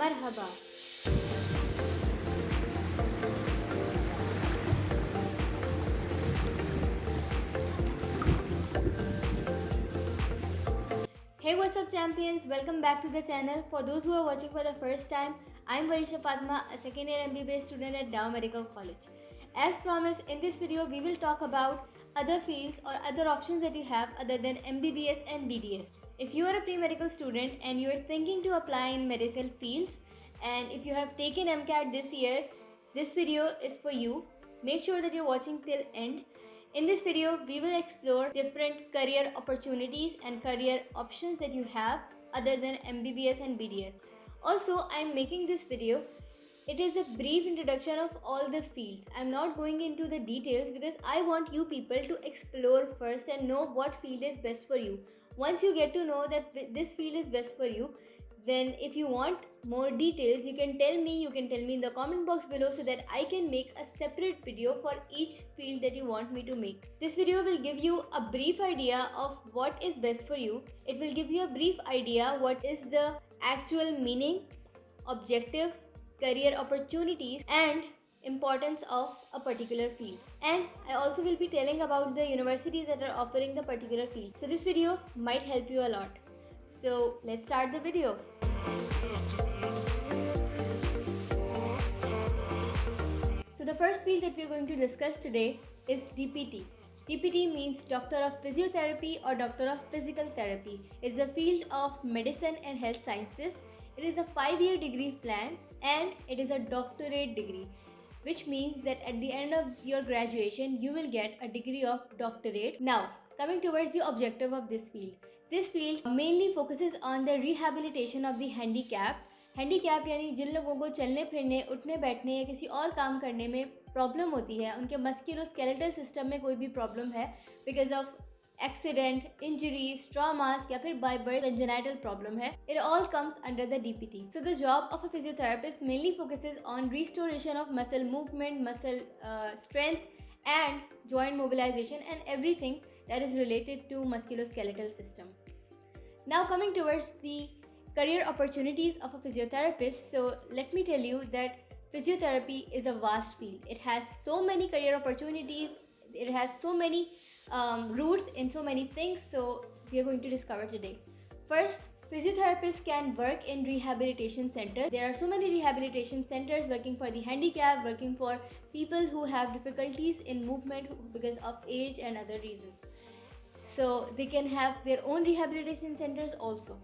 Marhaba. Hey, what's up, champions? Welcome back to the channel. For those who are watching for the first time, I'm Varisha Padma, a second year MBBS student at Dow Medical College. As promised, in this video, we will talk about other fields or other options that you have other than MBBS and BDS. If you are a pre-medical student and you are thinking to apply in medical fields, and if you have taken MCAT this year, this video is for you. Make sure that you're watching till end. In this video, we will explore different career opportunities and career options that you have other than MBBS and BDS. Also, I am making this video. It is a brief introduction of all the fields. I'm not going into the details because I want you people to explore first and know what field is best for you. Once you get to know that this field is best for you, then if you want more details, you can tell me in the comment box below so that I can make a separate video for each field that you want me to make. This video will give you a brief idea of what is best for you. It will give you a brief idea what is the actual meaning, objective, career opportunities and importance of a particular field. And I also will be telling about the universities that are offering the particular field. So this video might help you a lot. So let's start the video. So the first field that we're going to discuss today is DPT. DPT means Doctor of Physiotherapy or Doctor of Physical Therapy. It's a field of medicine and health sciences. It is a 5-year degree plan and it is a doctorate degree, which means that at the end of your graduation, you will get a degree of doctorate. Now, coming towards the objective of this field. This field mainly focuses on the rehabilitation of the handicapped. Handicap यानी जिन लोगों को चलने फिरने उठने बैठने या किसी और काम करने में प्रॉब्लम होती है, उनके मस्कुलोस्केलेटल सिस्टम में कोई भी प्रॉब्लम है because of accident, injuries, traumas या फिर by birth congenital problem है, it all comes under the DPT. So the job of a physiotherapist mainly focuses on restoration of muscle movement, muscle strength and joint mobilization and everything that is related to musculoskeletal system. Now coming towards the career opportunities of a physiotherapist, so let me tell you that physiotherapy is a vast field. It has so many career opportunities, it has so many roots in so many things, so we are going to discover today. First, physiotherapists can work in rehabilitation centers. There are so many rehabilitation centers working for the handicapped, working for people who have difficulties in movement because of age and other reasons. So they can have their own rehabilitation centers also.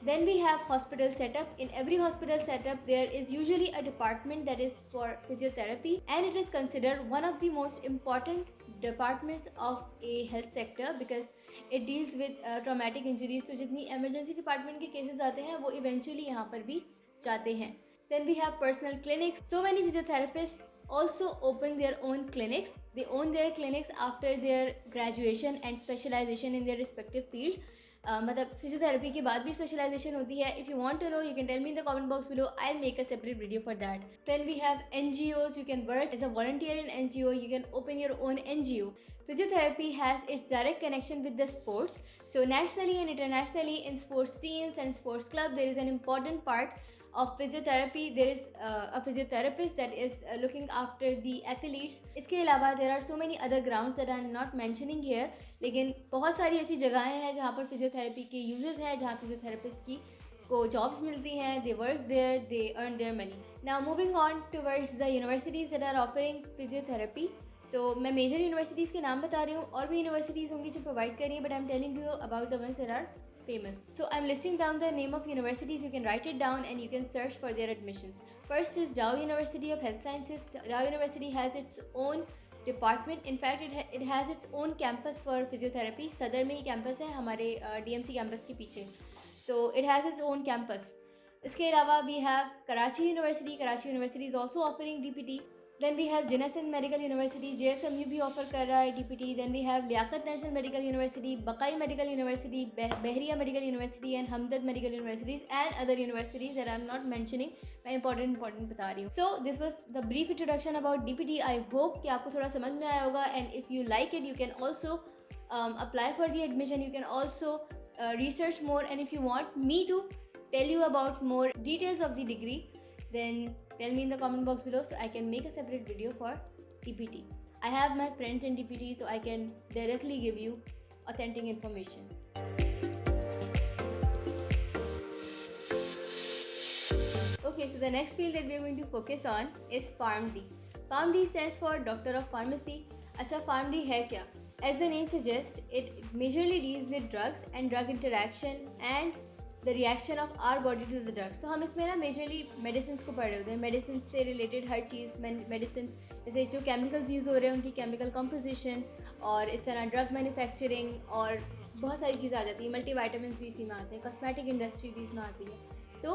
Then we have hospital setup. In every hospital setup, there is usually a department that is for physiotherapy and it is considered one of the most important departments of a health sector because it deals with traumatic injuries. तो जितनी emergency department के cases आते हैं वो eventually यहाँ पर भी जाते हैं. Then we have personal clinics. So many physiotherapists also open their own clinics. They own their clinics after their graduation and specialization in their respective field. मतलब फिजियोथेरेपी के बाद भी स्पेशलाइजेशन होती है. If you want to know you can tell me in the comment box below. I will make a separate video for that. Then we have NGOs. You can work as a volunteer in NGO. You can open your own NGO. Physiotherapy has its direct connection with the sports. So nationally and internationally in sports teams and sports clubs, there is an important part of physiotherapy. There is a physiotherapist that is looking after the athletes. इसके अलावा there are so many other grounds that I am not mentioning here. लेकिन बहुत सारी ऐसी जगहें हैं जहाँ पर फिजियोथेरेपी के यूजेस हैं, जहाँ फिजियोथेरेपिस्ट की को जॉब्स मिलती हैं. they work there, they earn their money. Now moving on towards the universities that are offering physiotherapy. तो मैं मेजर यूनिवर्सिटीज़ के नाम बता रही हूँ, और भी यूनिवर्सिटीज़ होंगी जो प्रोवाइड कर रही है, but I am telling you about the ones that are famous. So I'm listing down the name of universities. You can write it down and you can search for their admissions. First is Dow University of Health Sciences. Dow University has its own department. In fact, it has its own campus for physiotherapy. सदर में ही campus है हमारे DMC campus के पीछे. So it has its own campus. इसके अलावा we have Karachi University. Karachi University is also offering DPT. Then we have Jenison Medical University. JSMU भी offer कर रहा है DPT. Then we have Liaquat national medical university, Baqai medical university, Bahria medical university and Hamdard medical universities and other universities that I am not mentioning. मैं important बता रही हूँ. So this was the brief introduction about DPT. I hope कि आपको थोड़ा समझ में आया होगा. And if you like it you can also apply for the admission. You can also research more, and if you want me to tell you about more details of the degree, then tell me in the comment box below so I can make a separate video for DPT. I have my friends in DPT, so I can directly give you authentic information. Okay, so the next field that we are going to focus on is PharmD. PharmD stands for Doctor of Pharmacy. अच्छा, PharmD है क्या? As the name suggests, it majorly deals with drugs and drug interaction and the reaction of our body to the drugs. So हम इसमें ना majorly medicines को पढ़ रहे होते हैं. Medicines से related हर चीज़, medicine जैसे जो chemicals use हो रहे हैं उनकी chemical composition, और इस तरह drug manufacturing और बहुत सारी चीज़ें आ जाती हैं. Multivitamins भी इसी में आते हैं. Cosmetic industry भी इसमें आती है. तो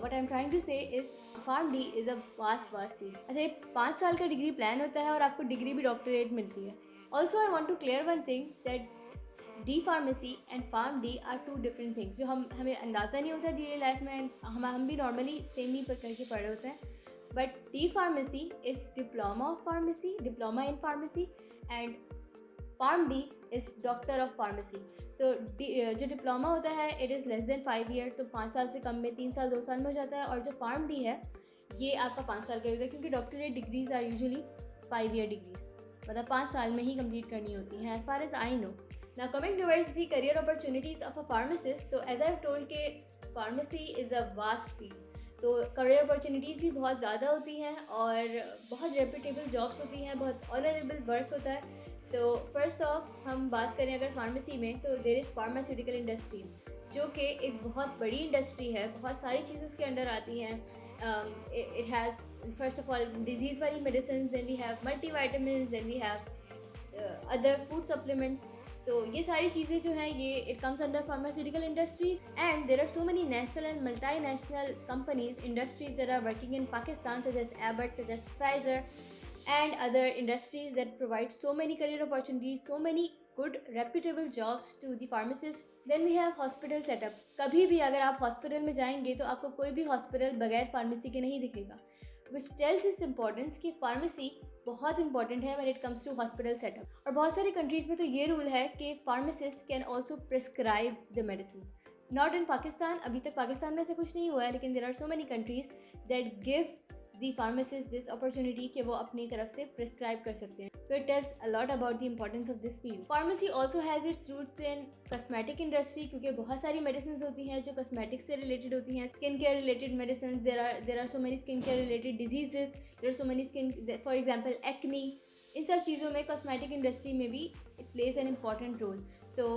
what I'm trying to say is PharmD is a vast field. अच्छा, ये 5 साल का डिग्री प्लान होता है और आपको डिग्री भी डॉक्टरेट मिलती है. Also I want to clear one thing that D Pharmacy and PharmD are two different things जो हमें अंदाज़ा नहीं होता डेली लाइफ में. हम भी नॉर्मली सेम ही करके पढ़ रहे होते हैं. But D Pharmacy is Diploma of Pharmacy, Diploma in Pharmacy, and PharmD is Doctor of Pharmacy. तो जो डिप्लोमा होता है it is less than 5 year, तो 5 साल से कम में 3 साल 2 साल में हो जाता है. और जो PharmD है ये आपका 5 साल का होता है, क्योंकि doctorate degrees are usually 5 year degrees, मतलब 5 साल में ही कंप्लीट करनी होती हैं, as far as I know. Now coming towards the career opportunities of a pharmacist, तो एज आई हैव टोल्ड के pharmacy is a vast field. तो करियर अपॉर्चुनिटीज़ भी बहुत ज़्यादा होती हैं और बहुत रेपुटेबल जॉब्स होती हैं, बहुत ऑनरेबल वर्क होता है. तो फर्स्ट ऑफ हम बात करें अगर फार्मेसी में, तो देयर इज़ फार्मास्यूटिकल इंडस्ट्री, जो कि एक बहुत बड़ी इंडस्ट्री है. बहुत सारी चीज़ें इसके अंडर आती हैं. It has first of all disease वाली medicine, then we have multivitamins, then we have other food supplements. तो ये सारी चीज़ें जो हैं ये it comes under pharmaceutical industries. And there are so many national and multi national companies, industries that are working in Pakistan, such as Abbott, such as Pfizer, and other industries that provide so many career opportunities, so many good reputable jobs to the pharmacists. Then we have hospital setup. कभी भी अगर आप hospital में जाएंगे तो आपको कोई भी हॉस्पिटल बगैर फार्मेसी के नहीं दिखेगा, which tells its importance कि फार्मेसी बहुत इंपॉर्टेंट है when it comes to hospital setup. और बहुत सारी कंट्रीज़ में तो ये रूल है कि pharmacist can also prescribe the medicine. Not in Pakistan, अभी तक पाकिस्तान में ऐसा कुछ नहीं हुआ है, लेकिन there are so many countries that give the pharmacist this opportunity कि वो अपनी तरफ से prescribe कर सकते हैं. So it tells a lot about the importance of this field. Pharmacy also has its roots in cosmetic industry, क्योंकि बहुत सारी medicines होती हैं जो cosmetics से related होती हैं. Skin care related medicines, there are so many skin care related diseases, there are so many for example acne. इन सब चीज़ों में cosmetic industry में भी it plays an important role. तो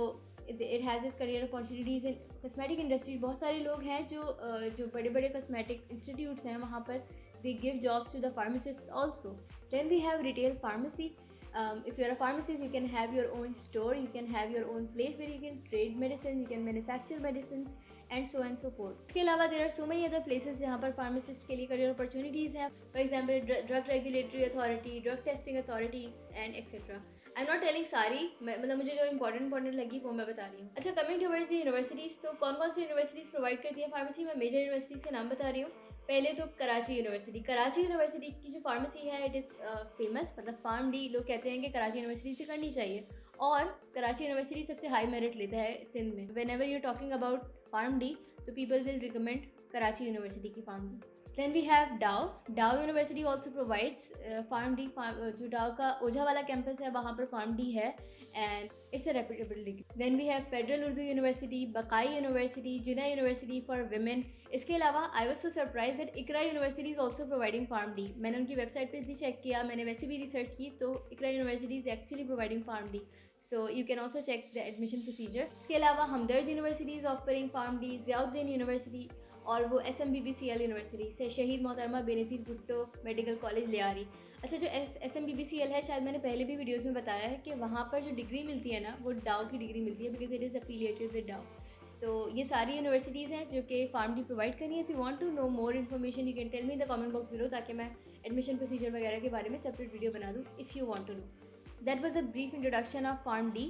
it has its career opportunities in cosmetic industry. बहुत सारे लोग हैं जो बड़े बड़े cosmetic institutes हैं, वहाँ पर they give jobs to the pharmacists also. Then we have retail pharmacy. If you're a pharmacist, you can have your own store, you can have your own place where you can trade medicine, you can manufacture medicines, and so and so forth. इसके अलावा there are so many other places जहाँ पर pharmacists के लिए career opportunities हैं. For example, drug regulatory authority, drug testing authority, and etc. I am not telling सारी, मतलब मुझे जो इंपॉर्टेंट लगी वो मैं बता रही हूँ. अच्छा, कमिंग टुवर्ड्स द यूनिवर्सिटीज़, तो कौन कौन सी यूनिवर्सिटीज़ प्रोवाइड करती है फार्मेसी. मैं मेजर यूनिवर्सिटीज़ के नाम बता रही हूँ. पहले तो कराची यूनिवर्सिटी. कराची यूनिवर्सिटी की जो फार्मेसी है इट इज़ फेमस, मतलब PharmD लोग कहते हैं कि कराची यूनिवर्सिटी से करनी चाहिए, और कराची यूनिवर्सिटी सबसे हाई मेरिट लेता है सिंध में. When ever you talking about PharmD, तो people will recommend Karachi university की PharmD. Then we have Dow. Dow University also provides PharmD. जो Dow का ओझावाला कैंपस है वहाँ पर PharmD है, and it's a reputable degree. Then we have Federal Urdu University, Bakai University, Jinnah University for women. इसके अलावा I was so surprised that Iqra University is also providing PharmD. मैंने उनकी website पे भी चेक किया, मैंने वैसे भी रिसर्च की, तो Iqra University is actually providing PharmD. So you can also check the admission procedure. इसके अलावा हमदर्द University is offering PharmD, Ziauddin University, और वो SMBBCL यूनिवर्सिटी से शहीद मोहतरमा बेनज़ीर भुट्टो मेडिकल कॉलेज ले आ रही. अच्छा, जो SMBBCL है, शायद मैंने पहले भी वीडियोस में बताया है कि वहाँ पर जो डिग्री मिलती है ना, वो डाउ की डिग्री मिलती है, because it is affiliated with डाउ. तो ये सारी यूनिवर्सिटीज़ हैं जो कि PharmD प्रोवाइड करी है. If you want to know more information you can tell me in the comment box below, ताकि मैं एडमिशन प्रोसीजर वगैरह के बारे में सेपरेट वीडियो बना दूँ if you want to know. That was a brief introduction of PharmD.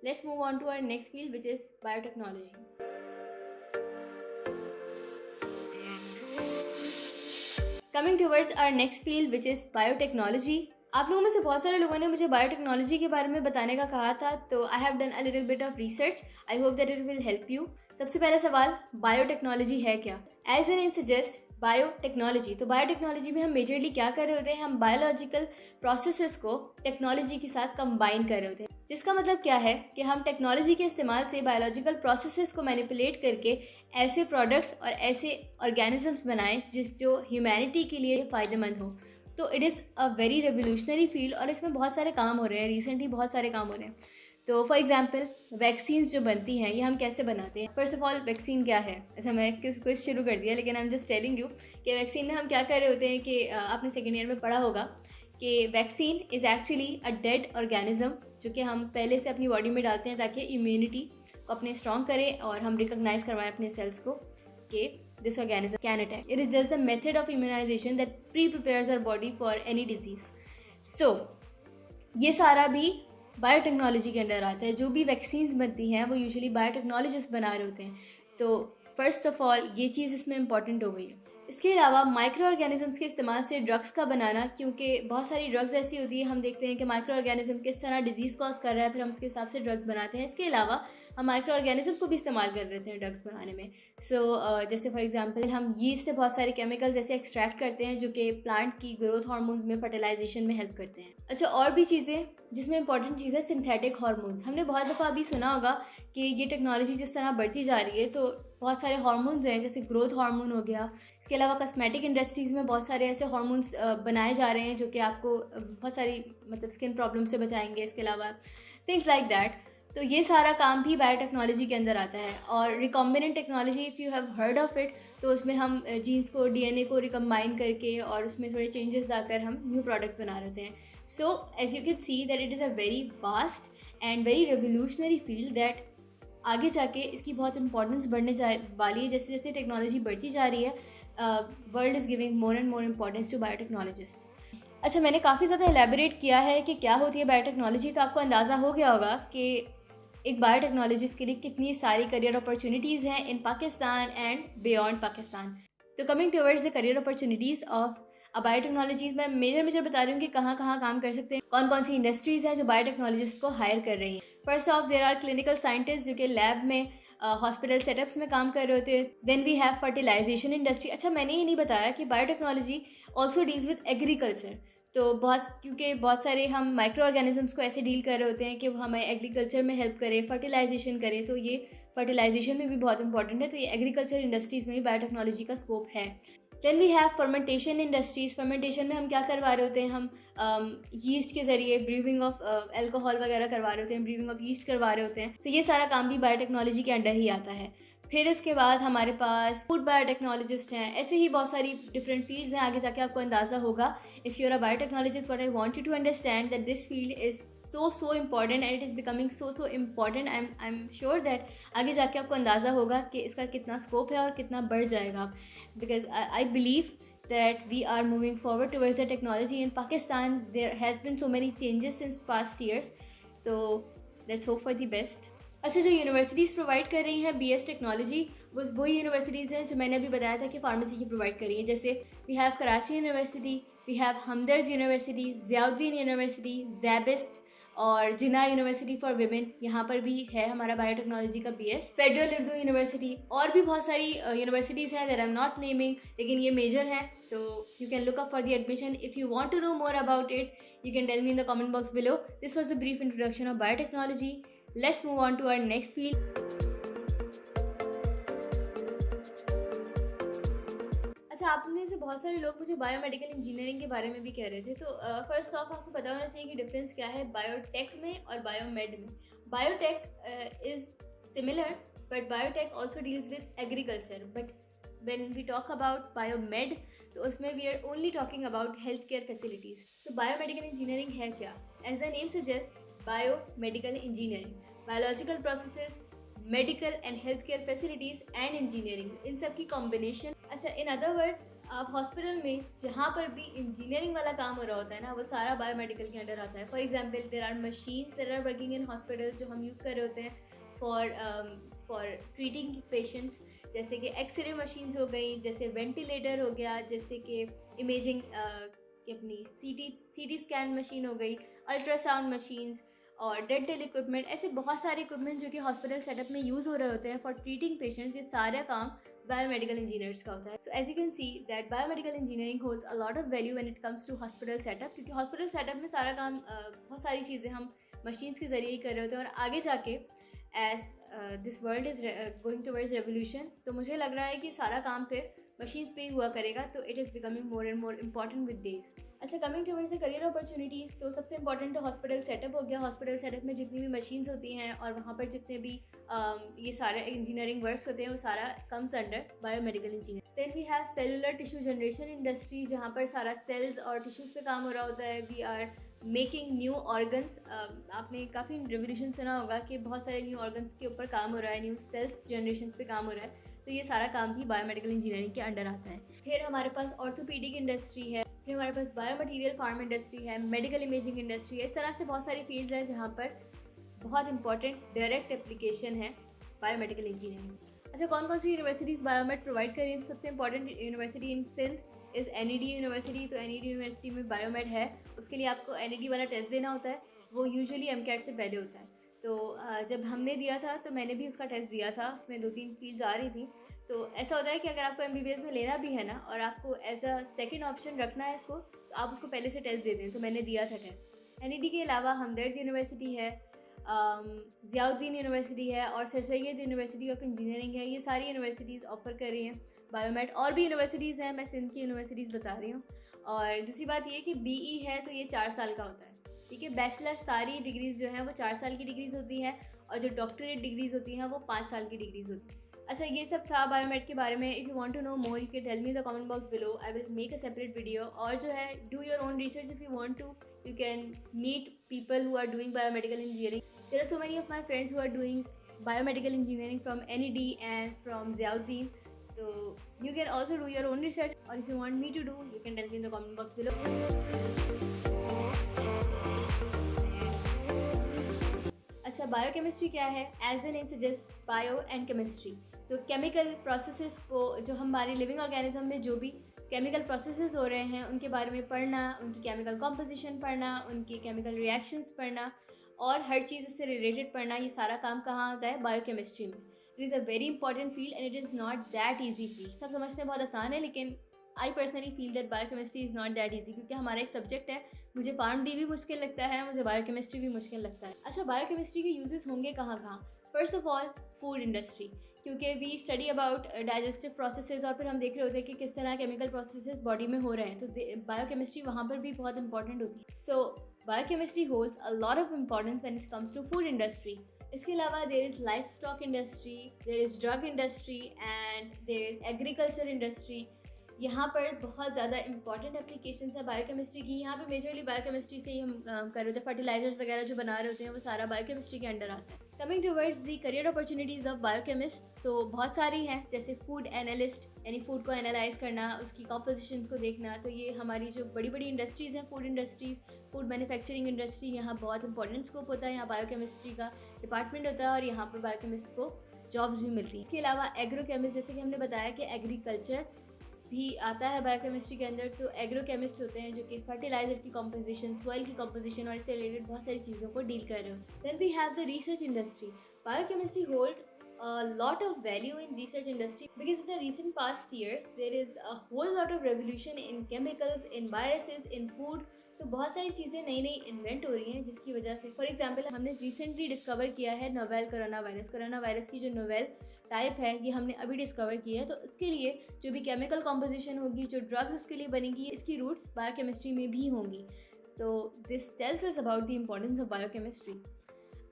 Let's move on to our next field which is biotechnology. Coming towards our next field, which is biotechnology, आप लोगों में से बहुत सारे लोगों ने मुझे बायोटेक्नोलॉजी के बारे में बताने का कहा था, तो I have done a little bit of research. I hope that it will help you. सबसे पहला सवाल, बायोटेक्नोलॉजी है क्या? As an name suggest, biotechnology. तो बायोटेक्नोलॉजी में हम मेजरली क्या कर रहे होते हैं, हम बायोलॉजिकल प्रोसेसेस को टेक्नोलॉजी के साथ कंबाइन कर रहे होते हैं, जिसका मतलब क्या है कि हम टेक्नोलॉजी के इस्तेमाल से बायोलॉजिकल प्रोसेसेस को मैनिपुलेट करके ऐसे प्रोडक्ट्स और ऐसे ऑर्गेनिजम्स बनाएं जो ह्यूमैनिटी के लिए फ़ायदेमंद हो। तो it is a very revolutionary field और इसमें बहुत सारे काम हो रहे हैं, रिसेंटली बहुत सारे काम हो रहे हैं। तो फॉर एग्जांपल वैक्सीन्स जो बनती हैं, ये हम कैसे बनाते हैं? फर्स्ट ऑफ ऑल, वैक्सीन क्या है? अच्छा, मैं क्विज शुरू कर दिया, लेकिन I am just telling you कि वैक्सीन में हम क्या कर रहे होते हैं कि आपने सेकेंड ईयर में पढ़ा होगा कि vaccine is actually a dead organism जो कि हम पहले से अपनी बॉडी में डालते हैं ताकि इम्यूनिटी को अपने स्ट्रॉन्ग करें और हम रिकॉग्नाइज करवाएं अपने सेल्स को कि this organism can attack. It is just the method of immunization that pre-prepares our body for any disease. So, ये सारा भी बायोटेक्नोलॉजी के अंदर आता है। जो भी वैक्सीन्स बनती हैं वो यूजुअली बायोटेक्नोलॉजिस्ट बना रहे होते हैं। तो फर्स्ट ऑफ ऑल ये चीज़ इसमें इंपॉर्टेंट हो गई है। इसके अलावा माइक्रो ऑर्गेनिजम्स के इस्तेमाल से ड्रग्स का बनाना, क्योंकि बहुत सारी ड्रग्स ऐसी होती है, हम देखते हैं कि माइक्रो ऑर्गेनिज्म किस तरह डिजीज़ कॉज कर रहा है, फिर हम उसके हिसाब से ड्रग्स बनाते हैं। इसके अलावा हम माइक्रो ऑर्गेनिज्म को भी इस्तेमाल कर रहे हैं ड्रग्स बनाने में। जैसे फॉर एग्जांपल हम यीस्ट से बहुत सारे केमिकल्स ऐसे एक्सट्रैक्ट करते हैं जो कि प्लांट की ग्रोथ हार्मोन्स में, फर्टिलाइजेशन में हेल्प करते हैं। अच्छा, और भी चीज़ें जिसमें इंपॉर्टेंट चीज़ है सिंथेटिक हार्मोन्स। हमने बहुत दफ़ा अभी सुना होगा कि ये टेक्नोलॉजी जिस तरह बढ़ती जा रही है तो बहुत सारे हार्मोन्स हैं, जैसे ग्रोथ हार्मोन हो गया। इसके अलावा कॉस्मेटिक इंडस्ट्रीज़ में बहुत सारे ऐसे हार्मोन्स बनाए जा रहे हैं जो कि आपको बहुत सारी मतलब स्किन प्रॉब्लम से बचाएंगे। इसके अलावा थिंग्स लाइक दैट। तो ये सारा काम भी बायोटेक्नोलॉजी के अंदर आता है। और recombinant technology, if you have heard of it, तो उसमें हम जीन्स को, डीएनए को रिकम्बाइन करके और उसमें थोड़े चेंजेस लाकर हम न्यू प्रोडक्ट बना रहे हैं। So as you can see that it is a very vast and very revolutionary field that आगे जाके इसकी बहुत इंपॉर्टेंस बढ़ने जा वाली है। जैसे जैसे टेक्नोलॉजी बढ़ती जा रही है, world is giving more and more importance to biotechnologist. अच्छा, मैंने काफ़ी ज़्यादा एलैबोरेट किया है कि क्या होती है बायोटेक्नोलॉजी, तो आपको अंदाज़ा हो गया होगा कि एक बायोटेक्नोलॉजिस्ट के लिए कितनी सारी करियर अपॉर्चुनिटीज़ हैं इन पाकिस्तान एंड बियॉन्ड पाकिस्तान। तो coming towards the career opportunities of biotechnology, मैं मेजर बता रही हूँ कि कहाँ कहाँ काम कर सकते हैं, कौन कौन सी इंडस्ट्रीज़ हैं जो बायोटेक्नोलॉजिस्ट को हायर कर रही हैं। First off, there are clinical scientist जो कि लैब में, हॉस्पिटल सेटअप्स में काम कर रहे होते हैं। Then we have fertilisation industry. अच्छा, मैंने ये नहीं बताया कि biotechnology also deals with agriculture. तो क्योंकि बहुत सारे हम माइक्रो ऑर्गेनिजम्स को ऐसे डील कर रहे होते हैं कि वो हमें एग्रीकल्चर में हेल्प करें, फर्टिलाइजेशन करें, तो ये फर्टिलाइजेशन में भी बहुत इंपॉर्टेंट है। तो ये एग्रीकल्चर इंडस्ट्रीज़ में भी बायोटेक्नोलॉजी का स्कोप है। Then we have fermentation industries. Fermentation में हम क्या करवा रहे होते हैं, हम यीस्ट के ज़रिए ब्रीविंग ऑफ अल्कोहल वगैरह करवा रहे होते हैं, ब्रीविंग ऑफ यीस्ट करवा रहे होते हैं। तो ये सारा काम भी बायोटेक्नोलॉजी के अंडर ही आता है। फिर इसके बाद हमारे पास फूड बायोटेक्नोलॉजिस्ट हैं। ऐसे ही बहुत सारी डिफरेंट फील्ड्स हैं, आगे जाके आपको अंदाज़ा होगा। If you are a biotechnologist, what I want you to understand that this field is so important and it is becoming so important. I'm sure that आगे जाके आपको अंदाज़ा होगा कि इसका कितना स्कोप है और कितना बढ़ जाएगा, because I believe that we are moving forward towards the technology in Pakistan. There has been so many changes since past years, so let's hope for the best. अच्छा, जो यूनिवर्सिटीज़ प्रोवाइड कर रही हैं BS टेक्नोलॉजी, वही universities हैं जो मैंने अभी बताया था कि फार्मेसी की प्रोवाइड कर रही है। जैसे we have Karachi university, we have Hamdard university, Ziauddin university, Zabist और जिन्ना यूनिवर्सिटी फॉर विमेन, यहाँ पर भी है हमारा बायोटेक्नोलॉजी का BS। फेडरल उर्दू यूनिवर्सिटी, और भी बहुत सारी यूनिवर्सिटीज़ हैं that I am not naming, लेकिन ये मेजर हैं। तो you can look up for the admission. If you want to know more about it, you can tell me in the comment box below. This was the brief introduction of biotechnology. Let's move on to our next field. अच्छा, आप में से बहुत सारे लोग मुझे biomedical engineering के बारे में भी कह रहे थे। तो फर्स्ट ऑफ आपको पता होना चाहिए कि डिफरेंस क्या है बायोटेक में और बायोमेड में। Biotech is similar but biotech also deals with agriculture, but when we talk about biomed तो उसमें we are only talking about health care facilities. तो बायोमेडिकल इंजीनियरिंग है क्या? As the name suggest, biomedical engineering, biological processes, medical and health care facilities and engineering, इन सब की combination. अच्छा, in other words, आप हॉस्पिटल में जहाँ पर भी इंजीनियरिंग वाला काम हो रहा होता है ना, वो सारा बायोमेडिकल के अंडर आता है। For example, there are machines that are working in hospital जो हम यूज़ कर रहे होते हैं फॉर ट्रीटिंग पेशेंट्स, जैसे कि एक्सरे मशीन्स हो गई, जैसे वेंटिलेटर हो गया, जैसे कि इमेजिंग कि अपनी सीटी स्कैन मशीन हो गई, अल्ट्रासाउंड मशीन्स और डेंटल इक्विपमेंट, ऐसे बहुत सारे इक्विपमेंट जो कि हॉस्पिटल सेटअप में यूज़ हो रहे होते हैं फॉर ट्रीटिंग पेशेंट्स, ये सारा काम बायोमेडिकल इंजीनियर्स का होता है. So as you can see that biomedical engineering holds a lot of value when it comes to hospital setup, क्योंकि हॉस्पिटल सेटअप में सारा काम बहुत सारी चीज़ें हम मशीन्स के ज़रिए ही कर रहे होते हैं. और आगे जाके as this world is going towards revolution, तो मुझे लग रहा है कि सारा काम फिर मशीन्स पे ही हुआ करेगा. तो it is becoming more and more important with days. अच्छा, coming towards the career opportunities, तो सबसे इंपॉर्टेंट तो हॉस्पिटल सेटअप हो गया. हॉस्पिटल सेटअप में जितनी भी मशीन्स होती हैं और वहाँ पर जितने भी ये सारे इंजीनियरिंग वर्क्स होते हैं, वो सारा comes under biomedical engineer. Then we have cellular tissue generation industry, जहाँ पर सारा सेल्स और टिश्यूज़ पे काम हो रहा होता है. We are making new organs. आपने काफ़ी रिवोल्यूशन सुना होगा कि बहुत सारे न्यू ऑर्गन्स के ऊपर काम हो रहा है, न्यू सेल्स जनरेशन पे काम हो रहा है. तो ये सारा काम भी बायोमेडिकल इंजीनियरिंग के अंडर आता है. फिर हमारे पास ऑर्थोपीडिक इंडस्ट्री है, फिर हमारे पास बायोमटीरियल फार्म इंडस्ट्री है, मेडिकल इमेजिंग इंडस्ट्री है. इस तरह से बहुत सारी फील्ड्स हैं जहाँ पर बहुत इंपॉर्टेंट डायरेक्ट एप्लीकेशन है बायोमेडिकल इंजीनियरिंग. अच्छा, कौन कौन सी यूनिवर्सिटीज़ बायोमेड प्रोवाइड कर रही है? तो सबसे important university in Sindh is NED university. तो NED यूनिवर्सिटी में बायोमेड है. उसके लिए आपको NED वाला टेस्ट देना होता है, वो यूजुअली MCAT से पहले होता है. तो जब हमने दिया था तो मैंने भी उसका टेस्ट दिया था. उसमें 2-3 फील्ड्स आ रही थी. तो ऐसा होता है कि अगर आपको MBBS में लेना भी है ना, और आपको एज अ सेकेंड ऑप्शन रखना है इसको, तो आप उसको पहले से टेस्ट दे दें. तो मैंने दिया था टेस्ट. NED के अलावा हमदर्द यूनिवर्सिटी है, ज़ियाउद्दीन यूनिवर्सिटी है और sir Syed university of engineering है. ये सारी यूनिवर्सिटीज़ ऑफर कर रही हैं बायोमेड. और भी यूनिवर्सिटीज़ हैं, मैं सिंध की यूनिवर्सिटीज़ बता रही हूँ. और दूसरी बात ये कि BE है तो ये 4 साल का होता है. ठीक है, बैचलर सारी डिग्रीज़ जो हैं वो 4 साल की डिग्रीज़ होती हैं, और जो डॉक्टरेट डिग्रीज़ होती हैं वो 5 साल की डिग्रीज़ होती हैं. अच्छा, ये सब था बायोमेड के बारे में. If you want to know more you can tell me in the comment box below. I will make a separate video. और जो है, do your own research if you want to. You can meet people who are doing biomedical engineering. There are so many of my friends who are doing biomedical engineering from NED and from Ziauddin. So you can also do your own research, or if you want me to do, you can tell me in the comment box below. अच्छा, biochemistry क्या है? As the name suggest, bio and chemistry. तो chemical processes को, जो हमारे living organism में जो भी केमिकल प्रोसेसेस हो रहे हैं उनके बारे में पढ़ना, उनकी केमिकल कॉम्पोजिशन पढ़ना, उनकी केमिकल रिएक्शंस पढ़ना और हर चीज़ इससे रिलेटेड पढ़ना, ये सारा काम कहाँ आता है? बायोकेमिस्ट्री में. It is a very important field and it is not that easy field. सब समझते हैं बहुत आसान है, लेकिन I personally feel that biochemistry is not that easy, क्योंकि हमारा एक सब्जेक्ट है. मुझे फार्म डी भी मुश्किल लगता है, मुझे बायोकेमिस्ट्री भी मुश्किल लगता है. अच्छा, बायोकेमिस्ट्री के यूजेस होंगे कहाँ कहाँ? First of all, food industry, क्योंकि we study about digestive processes, और फिर हम देख रहे होते हैं कि किस तरह केमिकल प्रोसेसेस बॉडी में हो रहे हैं. तो बायोकेमिस्ट्री वहाँ पर भी बहुत इंपॉर्टेंट होती है. So biochemistry holds a lot of importance when it comes to food industry. इसके अलावा there is livestock industry, there is drug industry and there is agriculture industry. यहाँ पर बहुत ज़्यादा इंपॉर्टेंट एप्लीकेशन है बायोकेमिस्ट्री की. यहाँ पे मेजरली बायोकेमिस्ट्री से ही हम कर रहे होते हैं. फर्टिलाइजर्स वगैरह जो बना रहे होते हैं वो सारा बायोकेमिस्ट्री के अंडर आता है. Coming towards the career opportunities of biochemist, तो बहुत सारी हैं, जैसे फूड एनालिस्ट, यानी फूड को एनालाइज करना, उसकी कॉम्पोजिशन को देखना. तो ये हमारी जो बड़ी बड़ी इंडस्ट्रीज़ हैं, food industries, food manufacturing industry, यहाँ बहुत इंपॉर्टेंट स्कोप होता है. यहाँ बायोकेमिस्ट्री का डिपार्टमेंट होता है और यहाँ पर बायोकेमिस्ट को जॉब्स भी मिलती हैं. इसके अलावा एग्रोकेमिस्ट, जैसे कि हमने बताया कि एग्रीकल्चर भी आता है बायोकेमिस्ट्री के अंदर. तो एग्रोकेमिस्ट होते हैं जो कि फर्टिलाइजर की कॉम्पोजिशन, सॉइल की कॉम्पोजिशन और इससे रिलेटेड बहुत सारी चीज़ों को डील कर रहे हो. Then we have the research industry. Biochemistry hold a lot of value in research industry because in the recent past years there is a whole lot of revolution in chemicals, in viruses, in food. तो बहुत सारी चीज़ें नई नई invent हो रही हैं जिसकी वजह से, फॉर एग्जांपल, हमने रिसेंटली डिस्कवर किया है novel corona virus. Corona virus की जो नोवेल टाइप है ये हमने अभी डिस्कवर की है. तो इसके लिए जो भी केमिकल कॉम्पोजिशन होगी, जो ड्रग्स इसके लिए बनेगी, इसकी रूट्स बायोकेमिस्ट्री में भी होंगी. तो this tells us about the importance of biochemistry.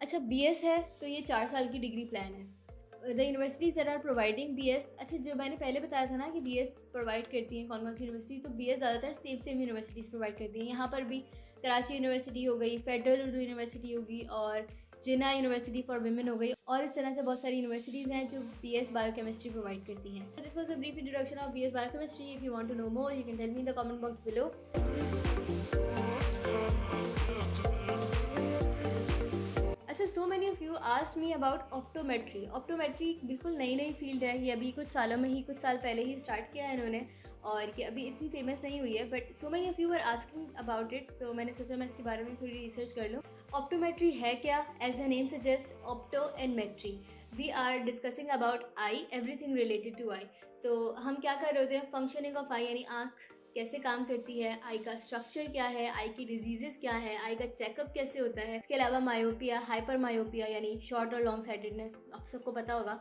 अच्छा, BS है तो ये 4 साल की डिग्री प्लान है. The universities that are providing BS, अच्छा जो मैंने पहले बताया था ना कि BS प्रोवाइड करती हैं कौन कौन सी यूनिवर्सिटी, तो BS ज़्यादातर सेम यूनिवर्सिटीज़ प्रोवाइड करती हैं. यहाँ पर भी कराची यूनिवर्सिटी हो गई, फेडरल उर्दू यूनिवर्सिटी होगी और जिन्ना यूनिवर्सिटी फॉर वुमेन हो गई, और इस तरह से बहुत सारी यूनिवर्सिटीज़ हैं जो BS बायोकेमिस्ट्री प्रोवाइड करती हैं. This was a brief introduction of BS biochemistry. If you want to know more you can tell me in the comment box below. अच्छा, so many of you asked me about optometry. Optometry बिल्कुल नई field है, ये अभी कुछ सालों में ही, कुछ साल पहले ही स्टार्ट किया है इन्होंने. और कि अभी इतनी फेमस नहीं हुई है, but so many of you are asking about it, तो मैंने सोचा मैं इसके बारे में थोड़ी रिसर्च कर लूँ। ऑप्टोमेट्री है क्या? As the name suggest, opto and metry, we are discussing about eye, everything related to eye. तो हम क्या कर रहे होते हैं, फंक्शनिंग ऑफ आई यानी आँख कैसे काम करती है, आई का स्ट्रक्चर क्या है, आई की डिजीजेस क्या है, आई का चेकअप कैसे होता है। इसके अलावा मायोपिया, हाइपर मायोपिया यानी शॉर्ट और लॉन्ग साइटेडनेस, आप सबको पता होगा।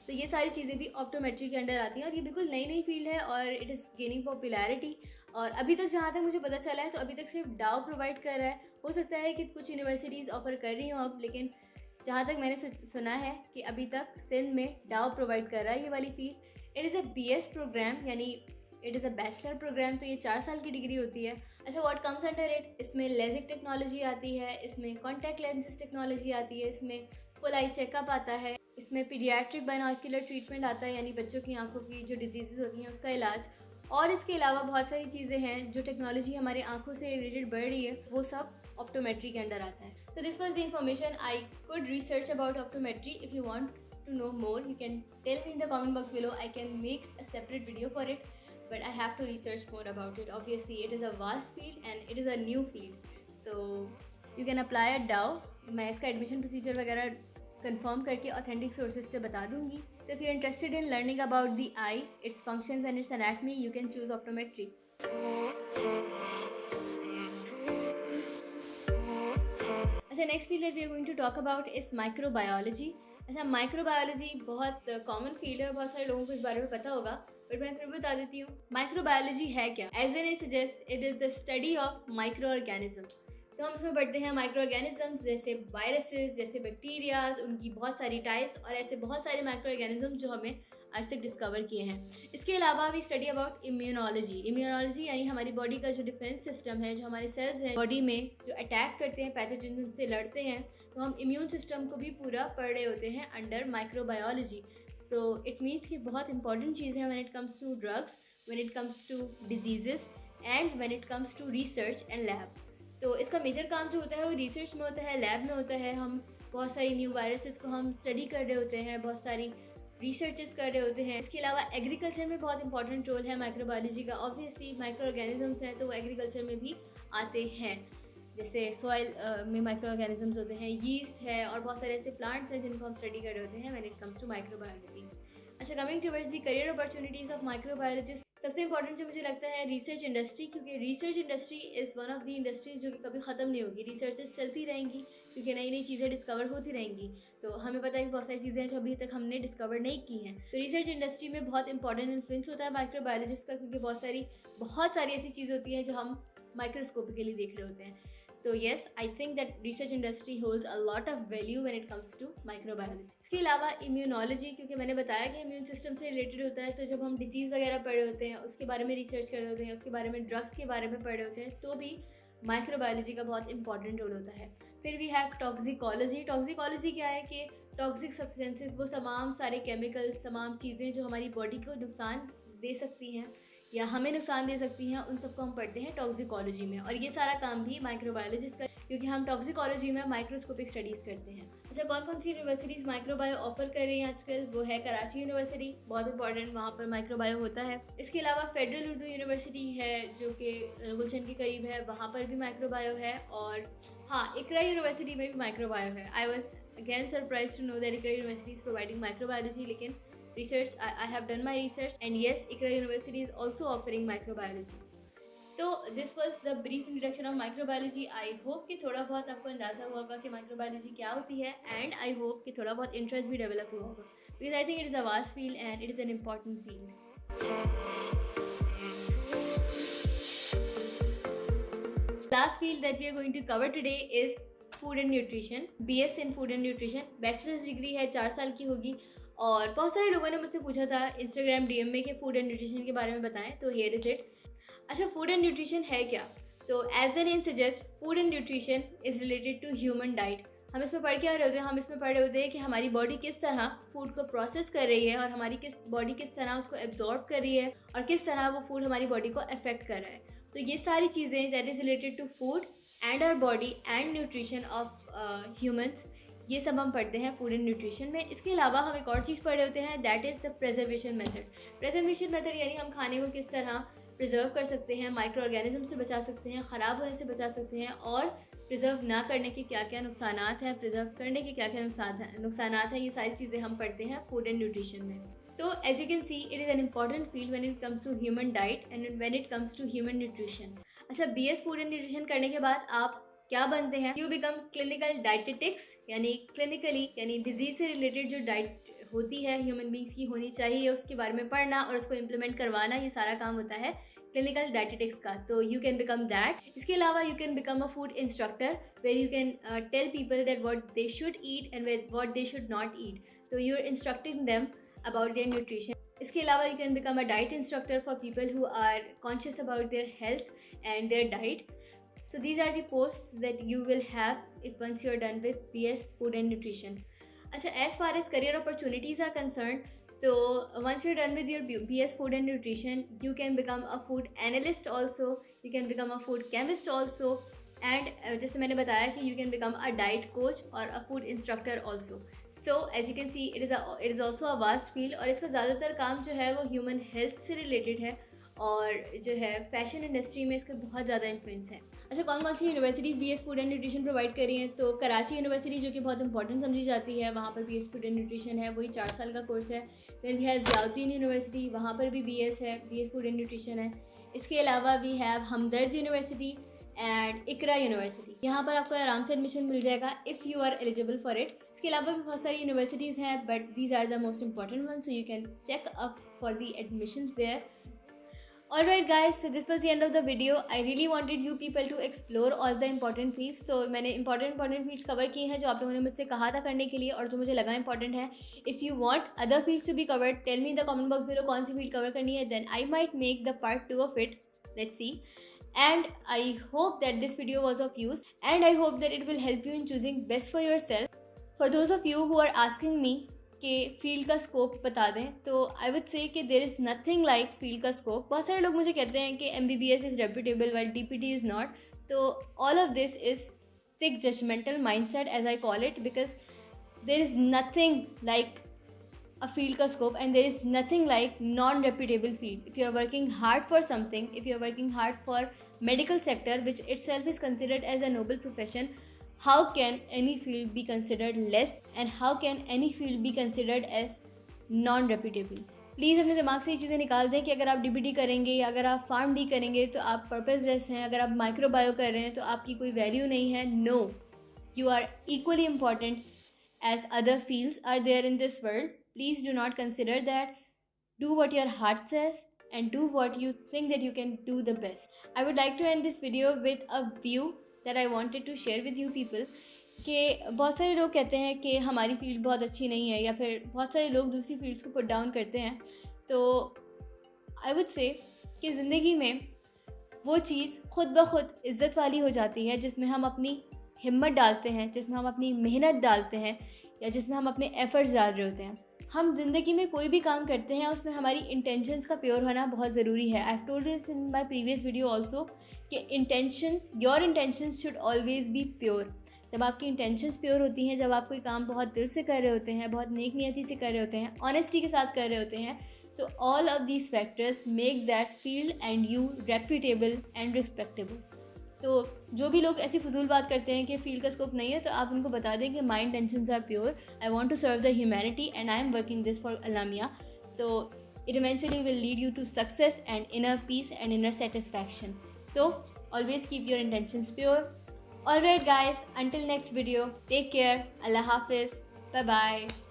तो ये सारी चीज़ें भी ऑप्टोमेट्री के अंडर आती हैं और ये बिल्कुल नई फील्ड है और इट इज़ गेनिंग पॉपुलैरिटी। और अभी तक जहाँ तक मुझे पता चला है तो अभी तक सिर्फ डाव प्रोवाइड कर रहा है। हो सकता है कि कुछ यूनिवर्सिटीज़ ऑफर कर रही हों अब, लेकिन जहाँ तक मैंने सुना है कि अभी तक सिंध में डाव प्रोवाइड कर रहा है ये वाली field. It is a BS program यानी it is a bachelor program, तो ये 4 साल की डिग्री होती है। अच्छा, व्हाट कम्स अंडर इट, इसमें लेजिक टेक्नोलॉजी आती है, इसमें कॉन्टैक्ट लेंसेज टेक्नोलॉजी आती है, इसमें फुल आई चेकअप आता है, इसमें पीडियाट्रिक बाइनोक्यूलर ट्रीटमेंट आता है यानी बच्चों की आंखों की जो डिजीज़ होती हैं उसका इलाज। और इसके अलावा बहुत सारी चीज़ें हैं जो टेक्नोलॉजी हमारे आंखों से रिलेटेड बढ़ रही है, वो सब ऑप्टोमेट्री के अंडर आता है। तो this was the information I could research about optometry. If you want to know more, you can tell me in the comment box below. I can make a separate video for it, but I have to research more about it. Obviously it is a vast field and it is a new field, so you can apply at Dow. मैं इसका admission procedure वगैरह confirm करके authentic sources से बता दूंगी। So if you're interested in learning about the eye, its functions and its anatomy, you can choose optometry. अच्छा, next field that we are going to talk about is microbiology. अच्छा, microbiology बहुत common field है, बहुत सारे लोगों को इस बारे में पता होगा, बट मैं फिर भी बता देती हूँ। माइक्रोबायोलॉजी है क्या? As an it suggest, it is the study of microorganism. तो हम इसमें पढ़ते हैं माइक्रो ऑर्गेनिजम्स जैसे वायरसेस, जैसे बैक्टीरियाज, उनकी बहुत सारी टाइप्स और ऐसे बहुत सारे माइक्रो ऑर्गेनिज्म जो हमें आज तक डिस्कवर किए हैं। इसके अलावा we study about immunology. Immunology यानी हमारी बॉडी का जो डिफेंस सिस्टम है, जो हमारे सेल्स हैं बॉडी में जो अटैक करते हैं, पैथोजन उनसे लड़ते हैं, तो हम इम्यून सिस्टम को भी पूरा पढ़ रहे होते हैं अंडर माइक्रोबायोलॉजी। तो इट मीन्स कि बहुत इंपॉर्टेंट चीज़ है when it comes to drugs, when it comes to diseases and when it comes to research and lab. तो इसका मेजर काम जो होता है वो रिसर्च में होता है, लैब में होता है। हम बहुत सारी न्यू वायरसेस को हम स्टडी कर रहे होते हैं, बहुत सारी रिसर्चेस कर रहे होते हैं। इसके अलावा एग्रीकल्चर में बहुत इंपॉर्टेंट रोल है माइक्रोबायोलॉजी का। ऑब्वियसली माइक्रो ऑर्गेनिजम्स हैं तो वो एग्रीकल्चर में भी आते हैं, जैसे सॉइल में माइक्रो ऑर्गेनिजम्स होते हैं, यीस्ट है और बहुत सारे ऐसे प्लांट्स हैं जिनको हम स्टडी कर रहे होते हैं when it comes to microbiology. अच्छा, coming towards the career opportunities of microbiologist, सबसे इंपॉर्टेंट जो मुझे लगता है रिसर्च इंडस्ट्री, क्योंकि research industry is one of the industries जो कि कभी ख़त्म नहीं होगी। रिसर्चेस चलती रहेंगी क्योंकि नई नई चीज़ें डिस्कवर होती रहेंगी। तो हमें पता है कि बहुत सारी चीज़ें हैं जो अभी तक हमने डिस्कवर नहीं की हैं। तो रिसर्च इंडस्ट्री में बहुत इंपॉर्टेंट इन्फ्लुएंस होता है माइक्रोबायोलॉजिस्ट का, क्योंकि बहुत सारी ऐसी चीज़ें होती हैं जो हम माइक्रोस्कोपिकली देख रहे होते हैं। तो yes, I think that research industry holds a lot of value when it comes to microbiology. इसके अलावा इम्यूनोलॉजी, क्योंकि मैंने बताया कि इम्यून सिस्टम से रिलेटेड होता है, तो जब हम डिजीज़ वगैरह पढ़ रहे होते हैं, उसके बारे में रिसर्च कर रहे होते हैं, उसके बारे में ड्रग्स के बारे में पढ़ रहे होते हैं, तो भी माइक्रोबायोलॉजी का बहुत इंपॉर्टेंट रोल होता है। फिर वी हैव टॉक्सिकोलॉजी। टॉक्सिकोलॉजी क्या है कि टॉक्सिक सब्सटेंसेस, वो तमाम सारे केमिकल्स, तमाम चीज़ें जो हमारी बॉडी को नुकसान दे सकती हैं या हमें नुकसान दे सकती हैं, उन सबको हम पढ़ते हैं टॉक्सिकोलॉजी में। और ये सारा काम भी माइक्रोबायोलॉजिस्ट का, क्योंकि हम टॉक्सिकोलॉजी में माइक्रोस्कोपिक स्टडीज़ करते हैं। अच्छा, कौन सी यूनिवर्सिटीज़ माइक्रोबायो ऑफर कर रही हैं आजकल? वो है कराची यूनिवर्सिटी, बहुत इंपॉर्टेंट, वहाँ पर माइक्रोबायो होता है। इसके अलावा फेडरल उर्दू यूनिवर्सिटी है जो कि गुलशन के करीब है, वहाँ पर भी माइक्रोबायो है। और हाँ, इकरा यूनिवर्सिटी में भी माइक्रोबायो है। I was again surprise to know that Iqra university is providing microbiology, लेकिन research, I have done my research and yes, Ikra University is also offering microbiology. तो this was the brief introduction of microbiology. I hope कि थोड़ा बहुत आपको अंदाज़ा हुआ होगा कि microbiology क्या होती है, and I hope कि थोड़ा बहुत interest भी develop हुआ होगा, because I think it is a vast field and it is an important field. Last field that we are going to cover today is food and nutrition. BS in food and nutrition, bachelor's degree है, 4 साल की होगी। और बहुत सारे लोगों ने मुझसे पूछा था इंस्टाग्राम DM में कि फूड एंड न्यूट्रिशन के बारे में बताएं, तो हियर इज इट। अच्छा, फूड एंड न्यूट्रिशन है क्या? तो as the name suggest, food and nutrition is related to human diet. हम इसमें पढ़ क्या रहे होते हैं? हम इसमें पढ़ रहे होते हैं कि हमारी बॉडी किस तरह फूड को प्रोसेस कर रही है और हमारी बॉडी किस तरह उसको एब्जॉर्ब कर रही है और किस तरह वो फूड हमारी बॉडी को अफेक्ट कर रहा है। तो ये सारी चीज़ें that is related to food and our body and nutrition of humans, ये सब हम पढ़ते हैं फूड एंड न्यूट्रिशन में। इसके अलावा हम एक और चीज़ पढ़ रहे होते हैं, that is the preservation method. Preservation method यानी हम खाने को किस तरह प्रिजर्व कर सकते हैं, माइक्रो ऑर्गेनिज्म से बचा सकते हैं, ख़राब होने से बचा सकते हैं, और प्रिजर्व ना करने के क्या क्या नुकसानात हैं, प्रिजर्व करने के क्या क्या नुकसानात हैं, ये सारी चीज़ें हम पढ़ते हैं फूड एंड न्यूट्रिशन में। तो as you can see it is an important field when it comes to human diet and when it comes to human nutrition. अच्छा, BS फूड एंड न्यूट्रिशन करने के बाद आप क्या बनते हैं? यू बिकम क्लिनिकल डाइटेटिक्स, यानी क्लिनिकली यानी डिजीज से रिलेटेड जो डाइट होती है ह्यूमन बींग्स की होनी चाहिए उसके बारे में पढ़ना और उसको इम्प्लीमेंट करवाना, ये सारा काम होता है क्लिनिकल डाइटेटिक्स का। तो यू कैन बिकम दैट। इसके अलावा you can become a food instructor where you can tell people that what they should eat and what they should not eat. तो you are instructing them about their nutrition. इसके अलावा you can become a diet instructor for people who are conscious about their health and their diet. So these are the posts that you will have if once you are done with BS Food and Nutrition. अच्छा, as far as career opportunities are concerned, so once you're done with your BS Food and Nutrition, you can become a food analyst also, you can become a food chemist also, and जैसे मैंने बताया कि you can become a diet coach or a food instructor also. So as you can see, it is also a vast field, और इसका ज़्यादातर काम जो है वो human health से related है, और जो है फैशन इंडस्ट्री में इसका बहुत ज़्यादा इन्फ्लुएंस है। अच्छा, कौन कौन सी universities BS food and nutrition provide कर रही हैं? तो कराची यूनिवर्सिटी जो कि बहुत इंपॉर्टेंट समझी जाती है, वहाँ पर BS फूड एंड न्यूट्रिशन है, वही 4 साल का कोर्स है। Then we have Ziauddin university, वहाँ पर भी BS है, BS फूड एंड न्यूट्रिशन है। इसके अलावा we have Hamdard university and Iqra university, यहाँ पर आपको आराम से एडमिशन मिल जाएगा if you are eligible for it. इसके अलावा भी बहुत सारी यूनिवर्सिटीज़ हैं, but these are the most important one, so you can check up for the admissions there. Alright guys, so this was the end of the video. I really wanted you people to explore all the important fields. So मैंने important fields cover किए हैं जो आप लोगों ने मुझसे कहा था करने के लिए और जो मुझे लगा important है। If you want other fields to be covered, tell me in the comment box below कौन सी field cover करनी है, then I might make the part 2 of it. Let's see. And I hope that this video was of use, and I hope that it will help you in choosing best for yourself. For those of you who are asking me कि field का scope बता दें, तो I would say कि there is nothing like field का scope. बहुत सारे लोग मुझे कहते हैं कि MBBS is reputable while DPT is not. तो all of this is sick judgemental mindset as I call it, because there is nothing like a field ka scope, and there is nothing like non-reputable field. If you are working hard for something, if you are working hard for medical sector, which itself is considered as a noble profession, how can any field be considered less, and how can any field be considered as non-reputable? Please अपने दिमाग से ये चीज़ें निकाल दें कि अगर आप DBT करेंगे या अगर आप फार्म डी करेंगे तो आप पर्पसलेस हैं, अगर आप माइक्रोबायो कर रहे हैं तो आपकी कोई वैल्यू नहीं है। No, you are equally important as other fields are there in this world. Please do not consider that. Do what your heart says and do what you think that you can do the best. I would like to end this video with a view that I wanted to share with you people. कि बहुत सारे लोग कहते हैं कि हमारी field बहुत अच्छी नहीं है, या फिर बहुत सारे लोग दूसरी फील्ड्स को पुट डाउन करते हैं। तो आई वुड से कि ज़िंदगी में वो चीज़ खुद ब खुद इज़्ज़त वाली हो जाती है जिसमें हम अपनी हिम्मत डालते हैं, जिसमें हम अपनी मेहनत डालते हैं, या जिसमें हम अपने एफर्ट्स डाल रहे होते हैं। हम ज़िंदगी में कोई भी काम करते हैं उसमें हमारी इंटेंशंस का प्योर होना बहुत ज़रूरी है। I have told this in my previous video also कि intentions, your intentions should always be pure. जब आपकी इंटेंशंस प्योर होती हैं, जब आप कोई काम बहुत दिल से कर रहे होते हैं, बहुत नेक नियति से कर रहे होते हैं, ऑनेस्टी के साथ कर रहे होते हैं, तो all of these factors make that field and you reputable and respectable. तो जो भी लोग ऐसी फजूल बात करते हैं कि फील्ड का स्कोप नहीं है, तो आप उनको बता दें कि my intentions are pure, I want to serve the humanity and I am working this for अलामिया। तो it eventually will lead you to success and inner peace and inner satisfaction. So always keep your intentions pure. Alright guys, until next video, take care. Allah Hafiz. Bye bye.